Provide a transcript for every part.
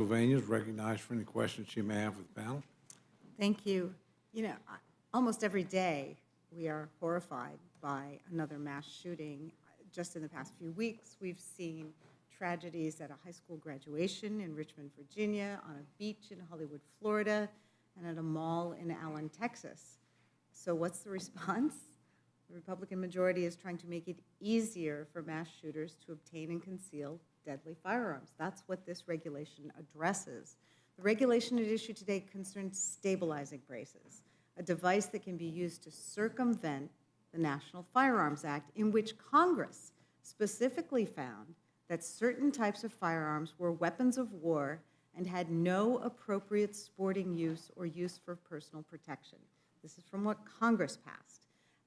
Pennsylvania is recognized for any questions she may have with the panel. Thank you. You know, almost every day we are horrified by another mass shooting. Just in the past few weeks, we've seen tragedies at a high school graduation in Richmond, Virginia, on a beach in Hollywood, Florida, and at a mall in Allen, Texas. So what's the response? The Republican majority is trying to make it easier for mass shooters to obtain and conceal deadly firearms. That's what this regulation addresses. The regulation at issue today concerns stabilizing braces, a device that can be used to circumvent the National Firearms Act, in which Congress specifically found that certain types of firearms were weapons of war and had no appropriate sporting use or use for personal protection. This is from what Congress passed.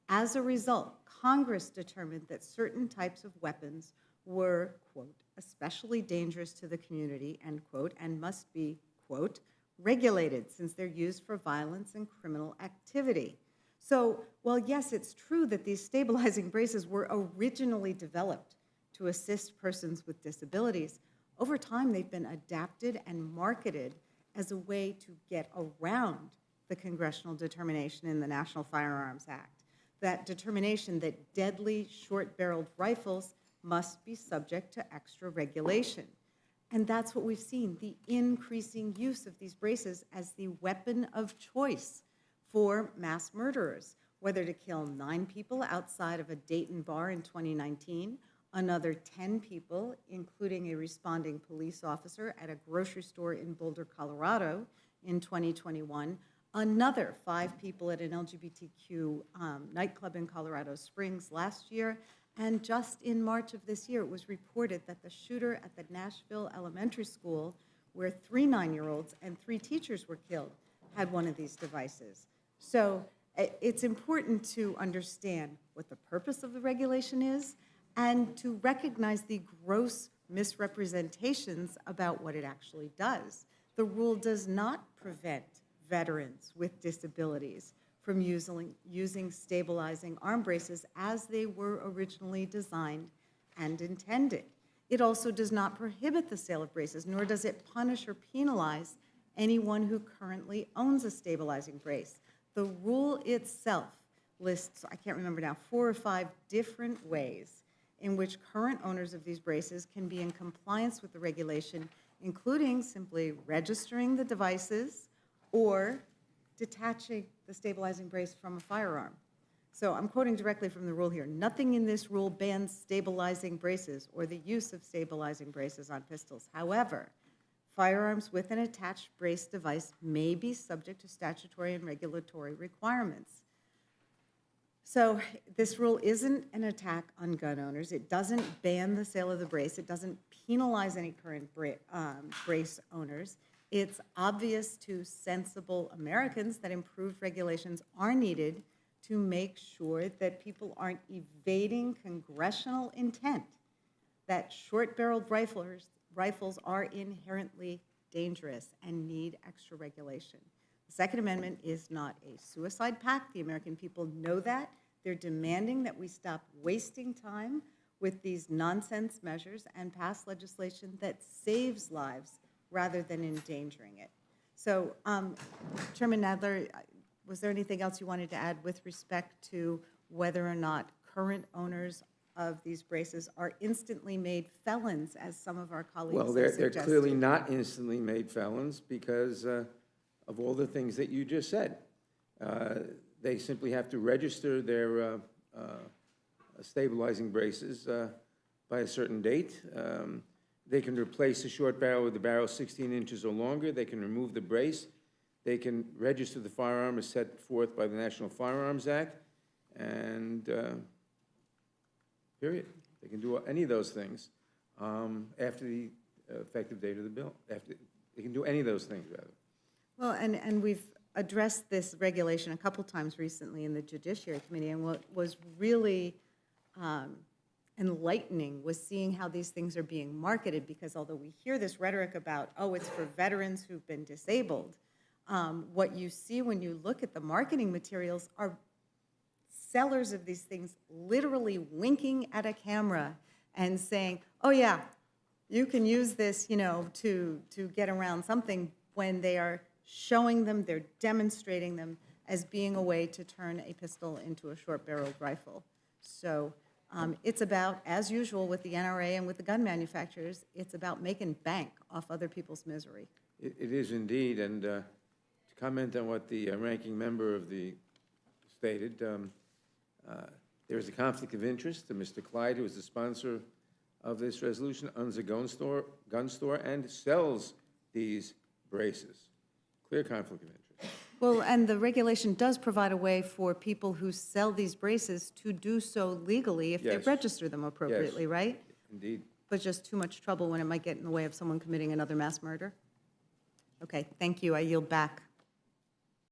As a result, Congress determined that certain types of weapons were, quote, especially dangerous to the community, end quote, and must be, quote, regulated since they're used for violence and criminal activity. So, while yes, it's true that these stabilizing braces were originally developed to assist persons with disabilities, over time they've been adapted and marketed as a way to get around the congressional determination in the National Firearms Act, that determination that deadly short-barreled rifles must be subject to extra regulation. And that's what we've seen, the increasing use of these braces as the weapon of choice for mass murderers, whether to kill 9 people outside of a Dayton bar in 2019, another 10 people, including a responding police officer at a grocery store in Boulder, Colorado in 2021, another 5 people at an LGBTQ nightclub in Colorado Springs last year, and just in March of this year, it was reported that the shooter at the Nashville Elementary School, where 3 9-year-olds and 3 teachers were killed, had one of these devices. So it's important to understand what the purpose of the regulation is and to recognize the gross misrepresentations about what it actually does. The rule does not prevent veterans with disabilities from using stabilizing arm braces as they were originally designed and intended. It also does not prohibit the sale of braces, nor does it punish or penalize anyone who currently owns a stabilizing brace. The rule itself lists, I can't remember now, 4 or 5 different ways in which current owners of these braces can be in compliance with the regulation, including simply registering the devices or detaching the stabilizing brace from a firearm. So I'm quoting directly from the rule here. Nothing in this rule bans stabilizing braces or the use of stabilizing braces on pistols. However, firearms with an attached brace device may be subject to statutory and regulatory requirements. So this rule isn't an attack on gun owners. It doesn't ban the sale of the brace. It doesn't penalize any current brace owners. It's obvious to sensible Americans that improved regulations are needed to make sure that people aren't evading congressional intent that short-barreled rifles are inherently dangerous and need extra regulation. The Second Amendment is not a suicide pact. The American people know that. They're demanding that we stop wasting time with these nonsense measures and pass legislation that saves lives rather than endangering it. So, Chairman Nadler, was there anything else you wanted to add with respect to whether or not current owners of these braces are instantly made felons, as some of our colleagues have suggested? They're clearly not instantly made felons because of all the things that you just said. They simply have to register their stabilizing braces by a certain date. They can replace the short barrel with the barrel 16 inches or longer. They can remove the brace. They can register the firearm as set forth by the National Firearms Act, and period. They can do any of those things after the effective date of the bill. They can do any of those things, rather. Well, and we've addressed this regulation a couple times recently in the Judiciary Committee, and what was really enlightening was seeing how these things are being marketed, because although we hear this rhetoric about, oh, it's for veterans who've been disabled, what you see when you look at the marketing materials are sellers of these things literally winking at a camera and saying, oh yeah, You can use this, to get around something when they are showing them, they're demonstrating them as being a way to turn a pistol into a short-barreled rifle. So it's about, as usual with the NRA and with the gun manufacturers, it's about making bank off other people's misery. It is indeed, and to comment on what the ranking member of the stated, there is a conflict of interest. Mr. Clyde, who is the sponsor of this resolution, owns a gun store and sells these braces. Clear conflict of interest. Well, and the regulation does provide a way for people who sell these braces to do so legally if they Yes. register them appropriately, Yes. right? Indeed. But just too much trouble when it might get in the way of someone committing another mass murder? Okay, thank you. I yield back.